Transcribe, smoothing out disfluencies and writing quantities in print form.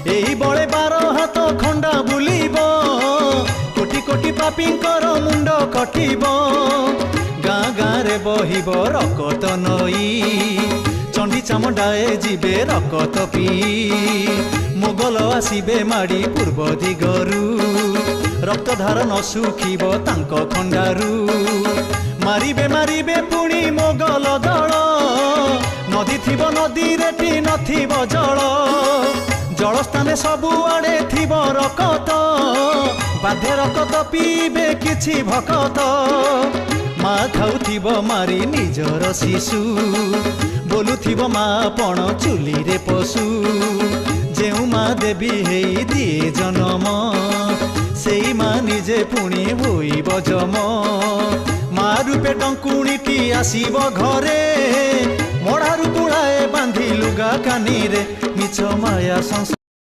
एई बळे 12 हाथ खंडा बुलिब कोटी कोटी पापींकर मुंड कटिब गाँ गाँ रे बहिब रकत नई चंडी चामुंडाए जीवे रकत पी मोगल आसीबे माड़ी पूर्व दिगरू रक्तधार न सुखिब तांक खंडारू मारिबे मारिबे पुणी मोगल दल नदी थिब नदी रेटी नथिब जल जलस्थाने सबु आड़े थिब रकत बाधे रकत पीबे किछि भकत माँ खाउथिब मारी निजर शिशु बोलुथिब माँ पण चुली रे पशु जेउ माँ देवी हेई दिए जन्म सेई माँ निजे पुणी होइब जम माँ रूपे टंकुणीटी आसीब घरे मड़ारू तुड़ाए बांधी लुगा कानी रे मिछ माया संसार।